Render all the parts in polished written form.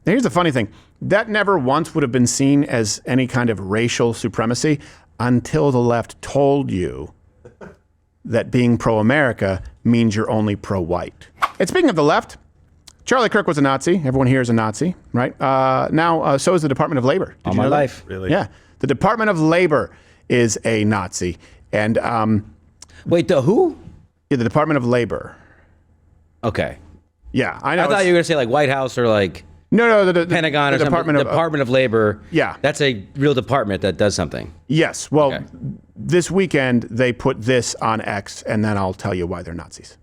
here's the funny thing. That never once would have been seen as any kind of racial supremacy until the left told you that being pro-America means you're only pro-white. And speaking of the left, Charlie Kirk was a Nazi. Everyone here is a Nazi, right? Now, so is the Department of Labor. All my life. Really? Yeah. The Department of Labor is a Nazi. And Wait, the who? yeah, the Department of Labor. Okay. Yeah, I know. I thought you were going to say like White House or like No, the Pentagon the or something. Department of Labor. Yeah. That's a real department that does something. Yes. Well, Okay. this weekend they put this on X, and then I'll tell you why they're Nazis.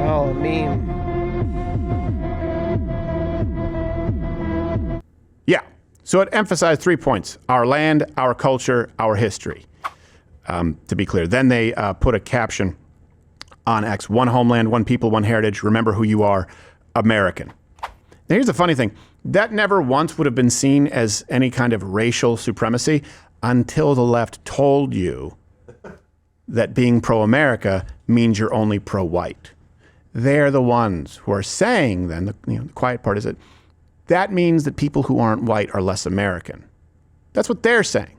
Oh, meme. Yeah. So it emphasized 3 points: our land, our culture, our history. To be clear. Then they put a caption on X: one homeland, one people, one heritage. Remember who you are, American. Now, here's the funny thing. That never once would have been seen as any kind of racial supremacy until the left told you that being pro-America means you're only pro-white. They're the ones who are saying then, the quiet part is that means that people who aren't white are less American. That's what they're saying.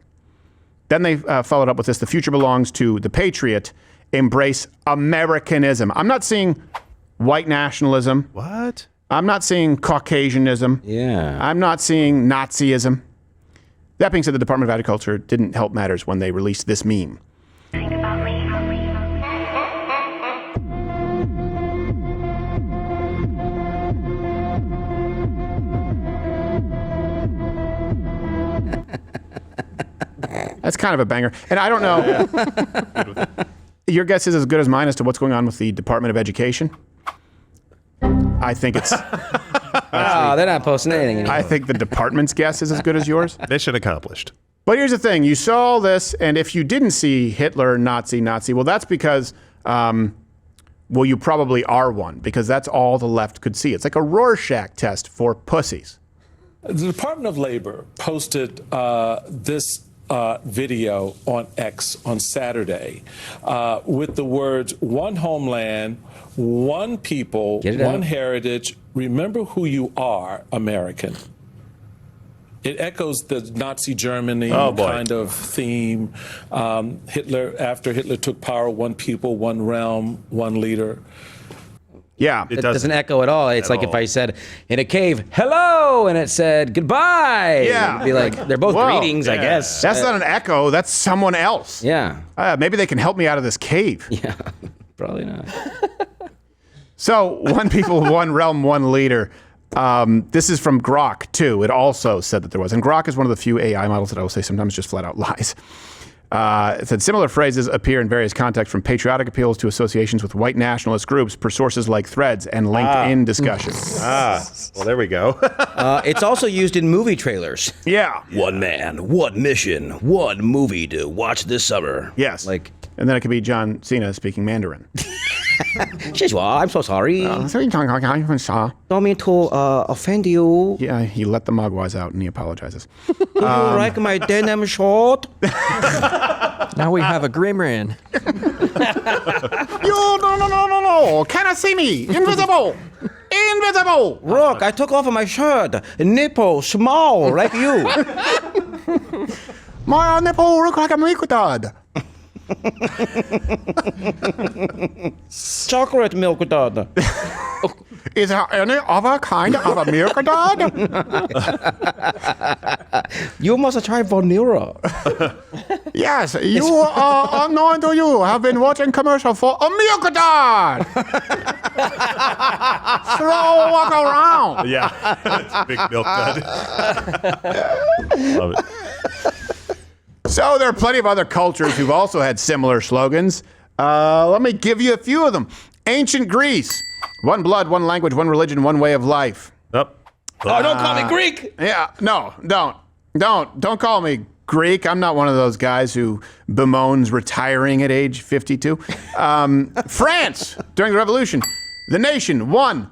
Then they followed up with this: the future belongs to the patriot. Embrace Americanism. I'm not seeing white nationalism. What? I'm not seeing Caucasianism. Yeah. I'm not seeing Nazism. That being said, the Department of Agriculture didn't help matters when they released this meme. That's kind of a banger. And I don't know. Your guess is as good as mine as to what's going on with the Department of Education. I think it's. Oh, they're not posting anything anymore. I think the department's guess is as good as yours. Mission accomplished. But here's the thing. You saw this, and if you didn't see Hitler, Nazi, well, that's because, you probably are one, because that's all the left could see. It's like a Rorschach test for pussies. The Department of Labor posted this video on X on Saturday with the words, one homeland, one people, one heritage. Remember who you are, American. It echoes the Nazi Germany kind of theme. After Hitler took power, one people, one realm, one leader. Yeah. It doesn't echo at all. It's like if I said in a cave, hello, and it said goodbye. Yeah. It'd be like, they're both greetings, I guess. That's not an echo. That's someone else. Yeah. Maybe they can help me out of this cave. Yeah. Probably not. So, one people, one realm, one leader. This is from Grok, too. It also said that there was. And Grok is one of the few AI models that I will say sometimes just flat out lies. It said similar phrases appear in various contexts, from patriotic appeals to associations with white nationalist groups, per sources like Threads and LinkedIn discussions. Well, there we go. It's also used in movie trailers. Yeah. One man, one mission, one movie to watch this summer. Yes. Like, and then it could be John Cena speaking Mandarin. I'm so sorry. Don't mean to offend you. Yeah, he let the mogwais out and he apologizes. You like my denim short? Now we have a Grimrin. No. Cannot see me. Invisible. Invisible. Look, I took off my shirt. Nipple small like you. My nipple look like a milk dud. Chocolate milk dud. Is there any other kind of a milk dud? You must try vanilla. Yes, you unknown to you have been watching commercial for a milk dud. Slow walk around. Yeah, it's a big milk dud. Love it. So there are plenty of other cultures who've also had similar slogans. Let me give you a few of them. Ancient Greece. One blood, one language, one religion, one way of life. Oh, don't call me Greek. Yeah, no, don't call me Greek. I'm not one of those guys who bemoans retiring at age 52. France, during the revolution, the nation, one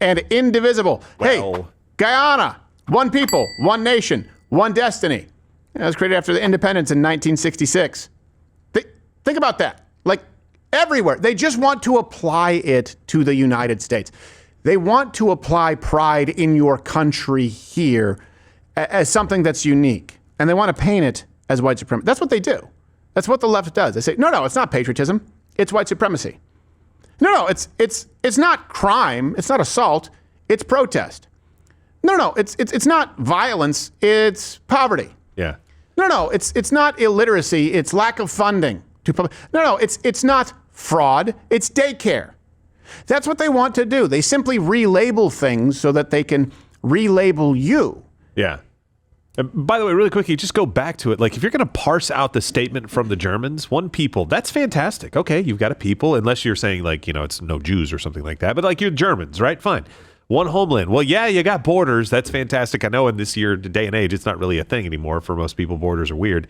and indivisible. Well. Hey, Guyana, one people, one nation, one destiny. It was created after the independence in 1966. Think about that. Like, everywhere. They just want to apply it to the United States. They want to apply pride in your country here as something that's unique. And they want to paint it as white supremacy. That's what they do. That's what the left does. They say, no, it's not patriotism. It's white supremacy. No, it's not crime. It's not assault. It's protest. No, it's not violence. It's poverty. Yeah. No, it's not illiteracy. It's lack of funding to public. No, it's not fraud. It's daycare. That's what they want to do. They simply relabel things so that they can relabel you. Yeah. And by the way, really quickly, just go back to it. Like, if you're going to parse out the statement from the Germans, one people, that's fantastic. Okay, you've got a people, unless you're saying, like, it's no Jews or something like that. But, like, you're Germans, right? Fine. One homeland. Well, yeah, you got borders. That's fantastic. I know in this day and age, it's not really a thing anymore. For most people, borders are weird.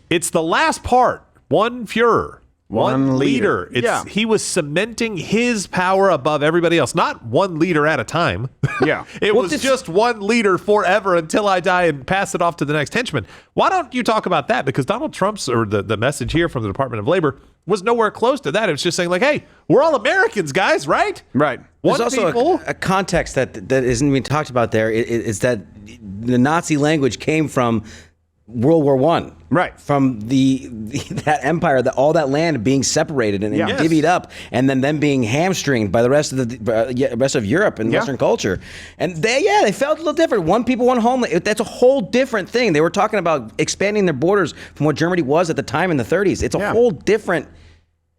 It's the last part. One Führer. One leader. He was cementing his power above everybody else. Not one leader at a time. Yeah. It was just one leader forever until I die and pass it off to the next henchman. Why don't you talk about that? Because Donald Trump's, or the message here from the Department of Labor, was nowhere close to that. It was just saying, like, hey, we're all Americans, guys, right? Right. There's also a context that isn't even talked about there, is that the Nazi language came from World War I. Right. From that empire, all that land being separated and divvied up, and then them being hamstringed by the rest of the rest of Europe and Western culture. And they felt a little different. One people, one homeland. That's a whole different thing. They were talking about expanding their borders from what Germany was at the time in the 30s. It's a whole different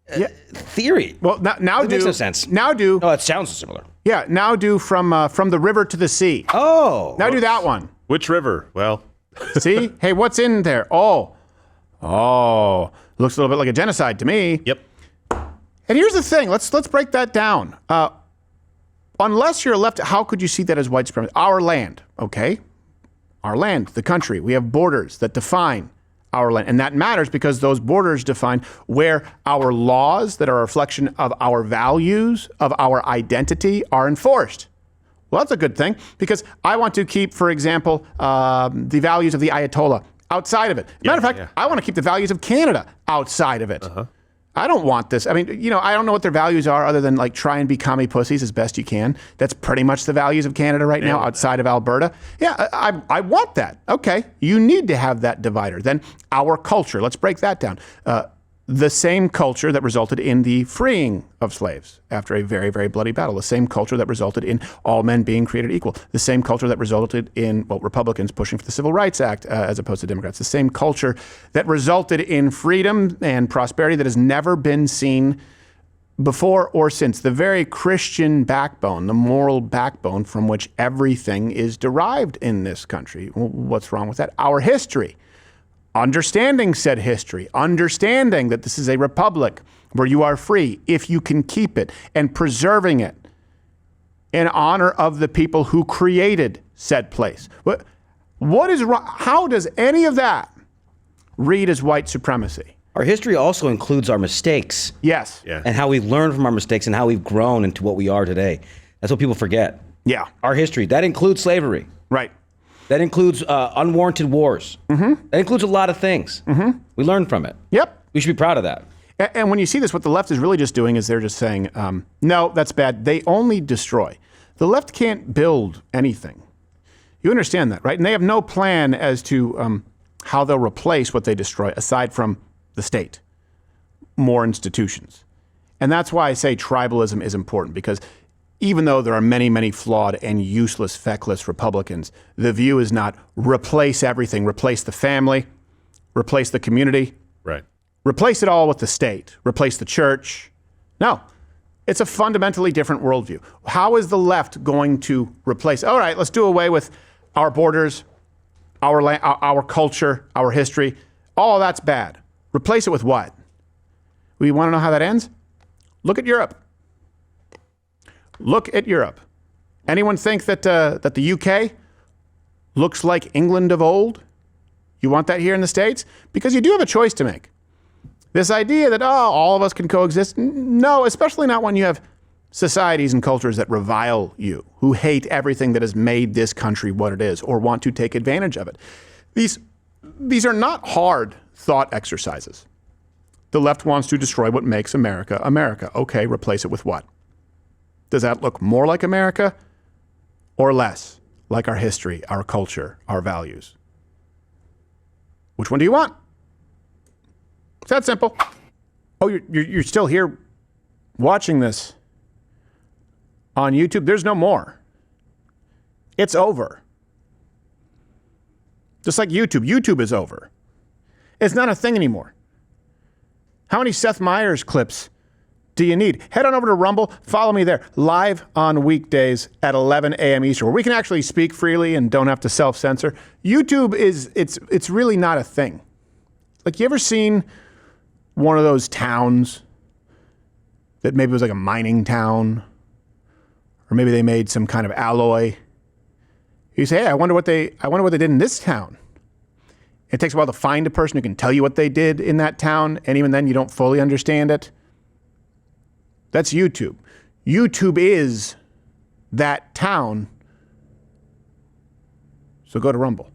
theory. Well, now it makes no sense. Now do. Oh, it sounds similar. Yeah, now do from the river to the sea. Oh. Now do that one. Which river? Well... See? Hey, what's in there? Oh, looks a little bit like a genocide to me. Yep. And here's the thing. Let's break that down. Unless you're left, how could you see that as white supremacy? Our land, okay? Our land, the country. We have borders that define our land. And that matters because those borders define where our laws that are a reflection of our values, of our identity, are enforced. Well, that's a good thing because I want to keep, for example, the values of the Ayatollah outside of it. Matter of fact, I want to keep the values of Canada outside of it. I don't want this. I mean, I don't know what their values are other than like try and be commie pussies as best you can. That's pretty much the values of Canada right now outside of Alberta. Yeah, I want that. Okay, you need to have that divider. Then our culture, let's break that down. The same culture that resulted in the freeing of slaves after a very, very bloody battle. The same culture that resulted in all men being created equal. The same culture that resulted in, Republicans pushing for the Civil Rights Act as opposed to Democrats. The same culture that resulted in freedom and prosperity that has never been seen before or since. The very Christian backbone, the moral backbone from which everything is derived in this country. What's wrong with that? Our history. Understanding said history, understanding that this is a republic where you are free if you can keep it, and preserving it in honor of the people who created said place. What is wrong? How does any of that read as white supremacy? Our history also includes our mistakes. Yes. Yeah. And how we've learned from our mistakes and how we've grown into what we are today. That's what people forget. Yeah. Our history, that includes slavery. Right. That includes unwarranted wars. That includes a lot of things. We learned from it. Yep. We should be proud of that. And when you see this, what the left is really just doing is they're just saying, no, that's bad. They only destroy. The left can't build anything. You understand that, right? And they have no plan as to how they'll replace what they destroy aside from the state, more institutions. And that's why I say tribalism is important, because even though there are many, many flawed and useless, feckless Republicans, the view is not replace everything, replace the family, replace the community, Right. replace it all with the state, replace the church. No, it's a fundamentally different worldview. How is the left going to replace? All right, let's do away with our borders, our culture, our history. All that's bad. Replace it with what? We want to know how that ends? Look at Europe. Look at Europe. Anyone think that the UK looks like England of old? You want that here in the States? Because you do have a choice to make. This idea that, all of us can coexist. No, especially not when you have societies and cultures that revile you, who hate everything that has made this country what it is or want to take advantage of it. These are not hard thought exercises. The left wants to destroy what makes America America. Okay, replace it with what? Does that look more like America or less like our history, our culture, our values? Which one do you want? It's that simple. Oh, you're still here watching this on YouTube? There's no more. It's over. Just like YouTube. YouTube is over. It's not a thing anymore. How many Seth Meyers clips do you need? Head on over to Rumble. Follow me there. Live on weekdays at 11 a.m. Eastern, where we can actually speak freely and don't have to self-censor. YouTube it's really not a thing. Like, you ever seen one of those towns that maybe was like a mining town, or maybe they made some kind of alloy? You say, hey, I wonder what they did in this town. It takes a while to find a person who can tell you what they did in that town, and even then you don't fully understand it. That's YouTube. YouTube is that town. So go to Rumble.